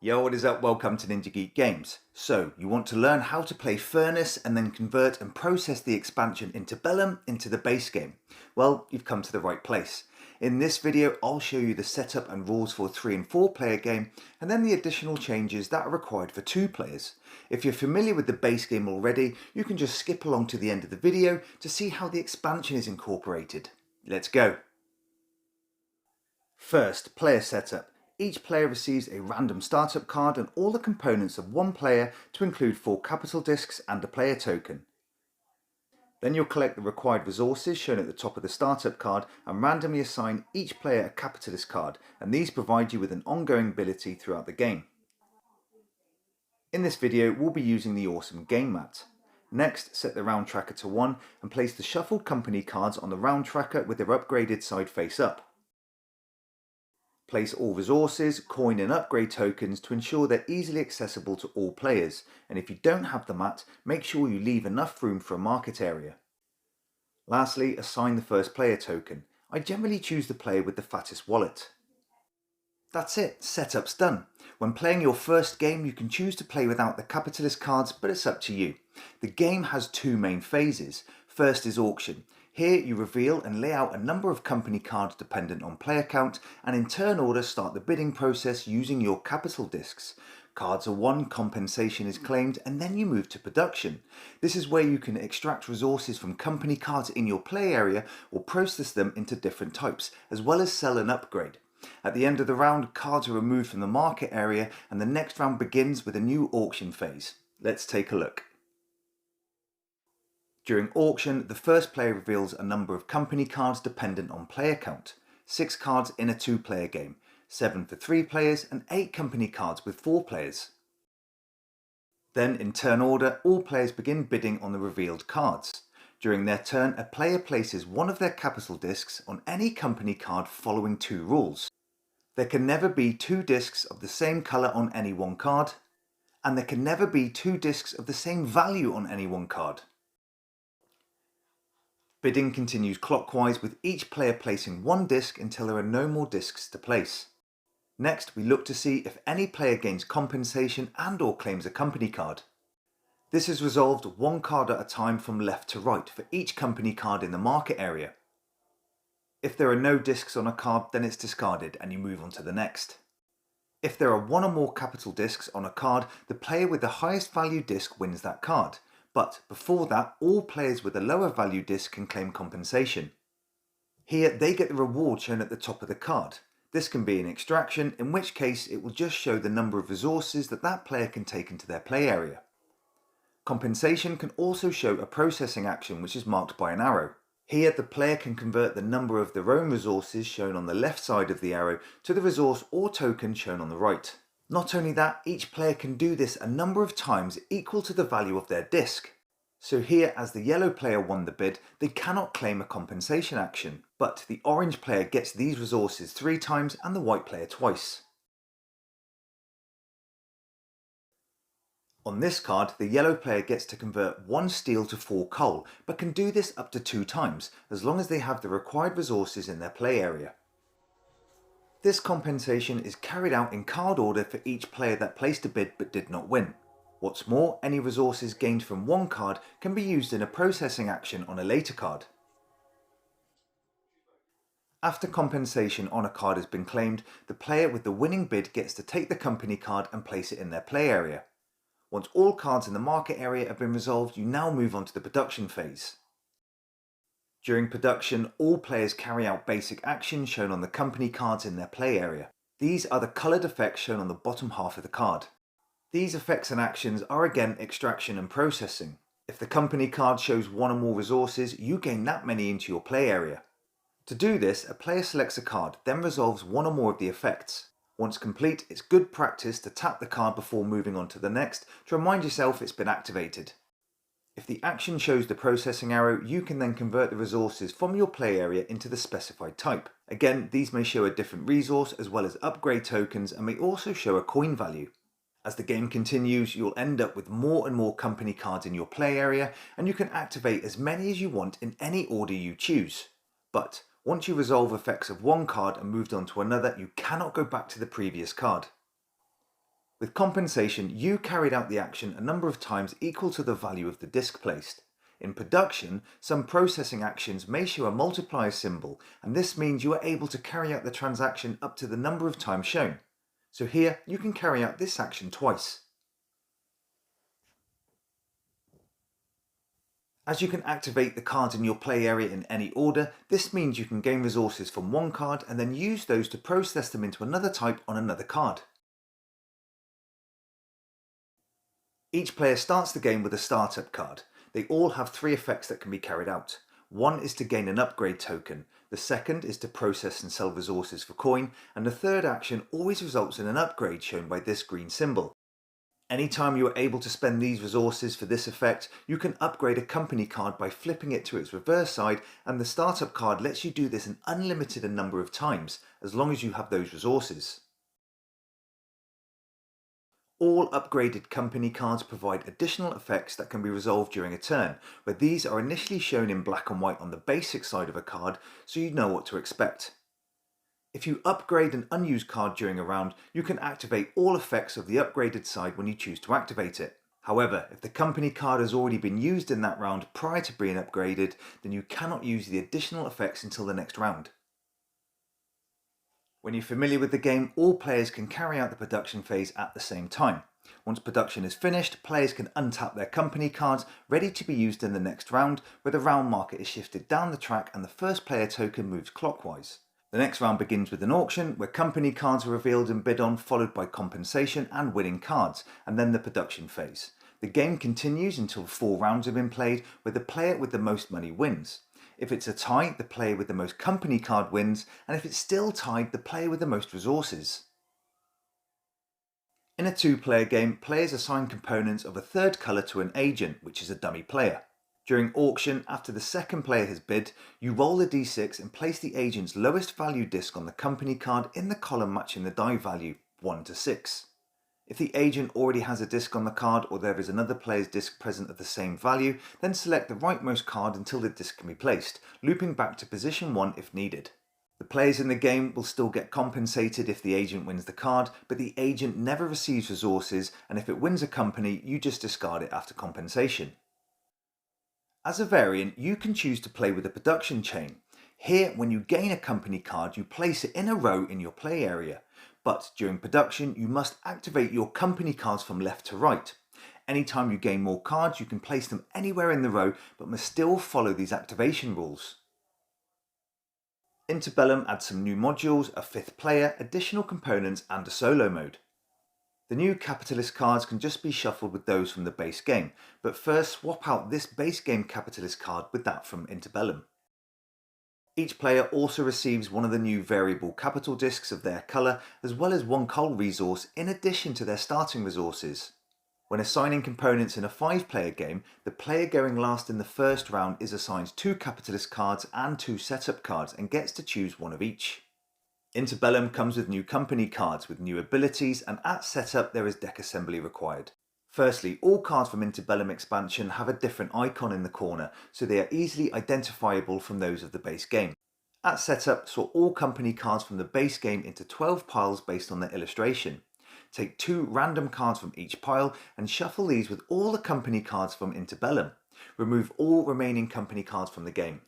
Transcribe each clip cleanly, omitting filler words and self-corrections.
Yo, what is up? Welcome to Ninja Geek Games. So, you want to learn how to play Furnace and then convert and process the expansion Interbellum into the base game? Well, you've come to the right place. In this video, I'll show you the setup and rules for a 3 and 4 player game, and then the additional changes that are required for 2 players. If you're familiar with the base game already, you can just skip along to the end of the video to see how the expansion is incorporated. Let's go. First, player setup. Each player receives a random startup card and all the components of one player to include 4 capital discs and a player token. Then you'll collect the required resources shown at the top of the startup card and randomly assign each player a capitalist card, and these provide you with an ongoing ability throughout the game. In this video, we'll be using the awesome game mat. Next, set the round tracker to 1 and place the shuffled company cards on the round tracker with their upgraded side face up. Place all resources, coin and upgrade tokens to ensure they're easily accessible to all players, and if you don't have the mat, make sure you leave enough room for a market area. Lastly, assign the first player token. I generally choose the player with the fattest wallet. That's it, setup's done. When playing your first game, you can choose to play without the capitalist cards, but it's up to you. The game has 2 main phases. First is auction. Here you reveal and lay out a number of company cards dependent on player count, and in turn order start the bidding process using your capital discs. Cards are won, compensation is claimed, and then you move to production. This is where you can extract resources from company cards in your play area or process them into different types, as well as sell and upgrade. At the end of the round, cards are removed from the market area and the next round begins with a new auction phase. Let's take a look. During auction, the first player reveals a number of company cards dependent on player count. 6 cards in a 2-player game, 7 for 3 players and 8 company cards with 4 players. Then in turn order, all players begin bidding on the revealed cards. During their turn, a player places one of their capital discs on any company card following 2 rules. There can never be 2 discs of the same colour on any one card, and there can never be 2 discs of the same value on any one card. Bidding continues clockwise with each player placing 1 disc until there are no more discs to place. Next, we look to see if any player gains compensation and or claims a company card. This is resolved 1 card at a time from left to right for each company card in the market area. If there are no discs on a card, then it's discarded and you move on to the next. If there are 1 or more capital discs on a card, the player with the highest value disc wins that card. But before that, all players with a lower value disc can claim compensation. Here they get the reward shown at the top of the card. This can be an extraction, in which case it will just show the number of resources that player can take into their play area. Compensation can also show a processing action which is marked by an arrow. Here the player can convert the number of their own resources shown on the left side of the arrow to the resource or token shown on the right. Not only that, each player can do this a number of times equal to the value of their disc. So here, as the yellow player won the bid, they cannot claim a compensation action, but the orange player gets these resources 3 times and the white player twice. On this card, the yellow player gets to convert 1 steel to 4 coal, but can do this up to 2 times, as long as they have the required resources in their play area. This compensation is carried out in card order for each player that placed a bid but did not win. What's more, any resources gained from one card can be used in a processing action on a later card. After compensation on a card has been claimed, the player with the winning bid gets to take the company card and place it in their play area. Once all cards in the market area have been resolved, you now move on to the production phase. During production, all players carry out basic actions shown on the company cards in their play area. These are the coloured effects shown on the bottom half of the card. These effects and actions are again extraction and processing. If the company card shows 1 or more resources, you gain that many into your play area. To do this, a player selects a card, then resolves 1 or more of the effects. Once complete, it's good practice to tap the card before moving on to the next to remind yourself it's been activated. If the action shows the processing arrow, you can then convert the resources from your play area into the specified type. Again, these may show a different resource as well as upgrade tokens and may also show a coin value. As the game continues, you'll end up with more and more company cards in your play area, and you can activate as many as you want in any order you choose. But once you resolve effects of one card and moved on to another, you cannot go back to the previous card. With compensation, you carried out the action a number of times equal to the value of the disk placed. In production, some processing actions may show a multiplier symbol, and this means you are able to carry out the transaction up to the number of times shown. So here, you can carry out this action twice. As you can activate the cards in your play area in any order, this means you can gain resources from one card and then use those to process them into another type on another card. Each player starts the game with a startup card. They all have 3 effects that can be carried out. One is to gain an upgrade token, the second is to process and sell resources for coin, and the third action always results in an upgrade shown by this green symbol. Anytime you are able to spend these resources for this effect, you can upgrade a company card by flipping it to its reverse side, and the startup card lets you do this an unlimited number of times, as long as you have those resources. All upgraded company cards provide additional effects that can be resolved during a turn, where these are initially shown in black and white on the basic side of a card, so you know what to expect. If you upgrade an unused card during a round, you can activate all effects of the upgraded side when you choose to activate it. However, if the company card has already been used in that round prior to being upgraded, then you cannot use the additional effects until the next round. When you're familiar with the game, all players can carry out the production phase at the same time. Once production is finished, players can untap their company cards, ready to be used in the next round, where the round marker is shifted down the track and the first player token moves clockwise. The next round begins with an auction, where company cards are revealed and bid on, followed by compensation and winning cards, and then the production phase. The game continues until 4 rounds have been played, where the player with the most money wins. If it's a tie, the player with the most company card wins, and if it's still tied, the player with the most resources. In a 2-player game, players assign components of a third colour to an agent, which is a dummy player. During auction, after the second player has bid, you roll a d6 and place the agent's lowest value disc on the company card in the column matching the die value, 1 to 6. If the agent already has a disc on the card or there is another player's disc present of the same value, then select the rightmost card until the disc can be placed, looping back to position 1 if needed. The players in the game will still get compensated if the agent wins the card, but the agent never receives resources, and if it wins a company, you just discard it after compensation. As a variant, you can choose to play with a production chain. Here, when you gain a company card, you place it in a row in your play area. But during production, you must activate your company cards from left to right. Anytime you gain more cards, you can place them anywhere in the row, but must still follow these activation rules. Interbellum adds some new modules, a 5th player, additional components, and a solo mode. The new capitalist cards can just be shuffled with those from the base game, but first swap out this base game capitalist card with that from Interbellum. Each player also receives one of the new variable capital discs of their colour, as well as 1 coal resource in addition to their starting resources. When assigning components in a 5-player game, the player going last in the first round is assigned 2 capitalist cards and 2 setup cards and gets to choose one of each. Interbellum comes with new company cards with new abilities, and at setup there is deck assembly required. Firstly, all cards from Interbellum expansion have a different icon in the corner, so they are easily identifiable from those of the base game. At setup, sort all company cards from the base game into 12 piles based on their illustration. Take 2 random cards from each pile and shuffle these with all the company cards from Interbellum. Remove all remaining company cards from the game.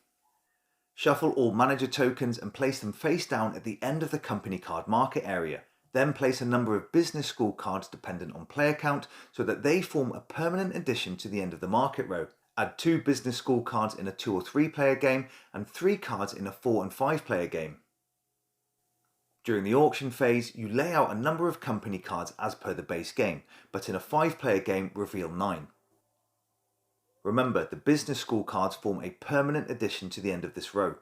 Shuffle all manager tokens and place them face down at the end of the company card market area. Then place a number of business school cards dependent on player count so that they form a permanent addition to the end of the market row. Add 2 business school cards in a 2 or 3 player game and 3 cards in a 4 and 5 player game. During the auction phase, you lay out a number of company cards as per the base game, but in a 5-player game reveal 9. Remember, the business school cards form a permanent addition to the end of this row.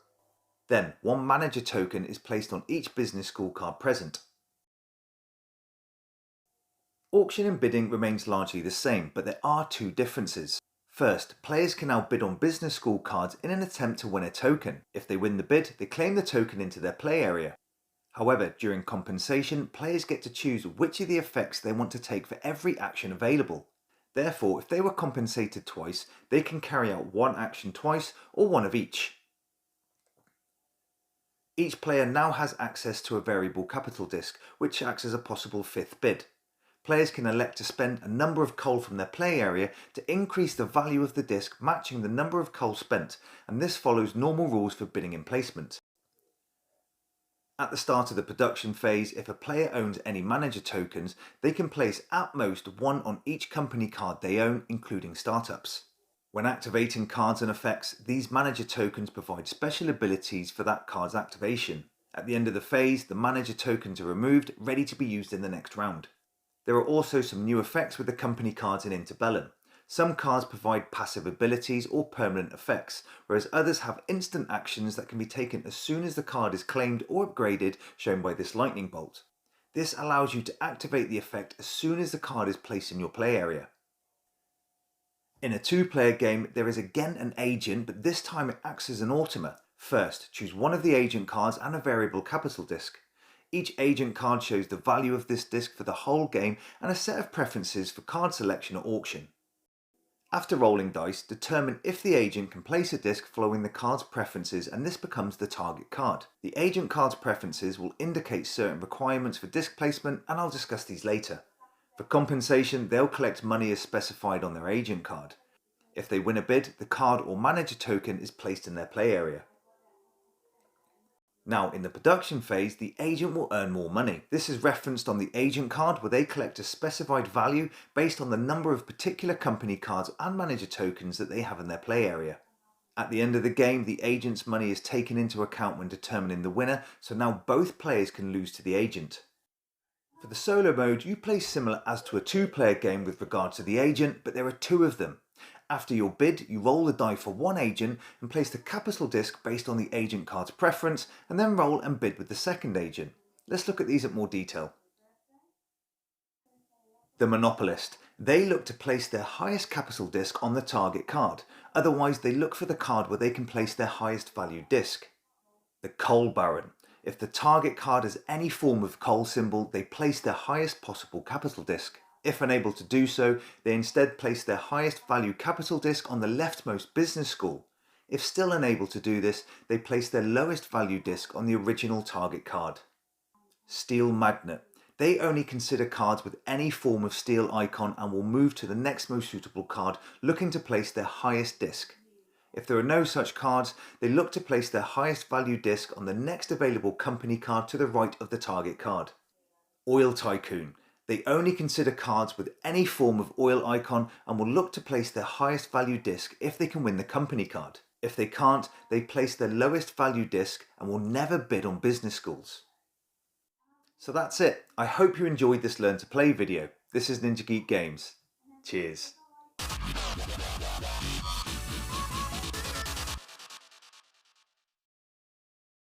Then, 1 manager token is placed on each business school card present. Auction and bidding remains largely the same, but there are 2 differences. First, players can now bid on business school cards in an attempt to win a token. If they win the bid, they claim the token into their play area. However, during compensation, players get to choose which of the effects they want to take for every action available. Therefore, if they were compensated twice, they can carry out 1 action twice or 1 of each. Each player now has access to a variable capital disc, which acts as a possible 5th bid. Players can elect to spend a number of coal from their play area to increase the value of the disc matching the number of coal spent, and this follows normal rules for bidding in placement. At the start of the production phase, if a player owns any manager tokens, they can place at most one on each company card they own, including startups. When activating cards and effects, these manager tokens provide special abilities for that card's activation. At the end of the phase, the manager tokens are removed, ready to be used in the next round. There are also some new effects with the company cards in Interbellum. Some cards provide passive abilities or permanent effects, whereas others have instant actions that can be taken as soon as the card is claimed or upgraded, shown by this lightning bolt. This allows you to activate the effect as soon as the card is placed in your play area. In a two-player game, there is again an agent, but this time it acts as an automa. First, choose one of the agent cards and a variable capital disc. Each agent card shows the value of this disc for the whole game and a set of preferences for card selection or auction. After rolling dice, determine if the agent can place a disc following the card's preferences, and this becomes the target card. The agent card's preferences will indicate certain requirements for disc placement, and I'll discuss these later. For compensation, they'll collect money as specified on their agent card. If they win a bid, the card or manager token is placed in their play area. Now, in the production phase, the agent will earn more money. This is referenced on the agent card, where they collect a specified value based on the number of particular company cards and manager tokens that they have in their play area. At the end of the game, the agent's money is taken into account when determining the winner, so now both players can lose to the agent. For the solo mode, you play similar as to a two-player game with regard to the agent, but there are two of them. After your bid, you roll the die for one agent and place the capital disc based on the agent card's preference, and then roll and bid with the second agent. Let's look at these in more detail. The monopolist. They look to place their highest capital disc on the target card. Otherwise, they look for the card where they can place their highest value disc. The coal baron. If the target card has any form of coal symbol, they place their highest possible capital disc. If unable to do so, they instead place their highest value capital disc on the leftmost business school. If still unable to do this, they place their lowest value disc on the original target card. Steel magnet. They only consider cards with any form of steel icon and will move to the next most suitable card, looking to place their highest disc. If there are no such cards, they look to place their highest value disc on the next available company card to the right of the target card. Oil tycoon. They only consider cards with any form of oil icon and will look to place their highest value disc if they can win the company card. If they can't, they place their lowest value disc and will never bid on business schools. So that's it. I hope you enjoyed this Learn to Play video. This is Ninja Geek Games. Cheers.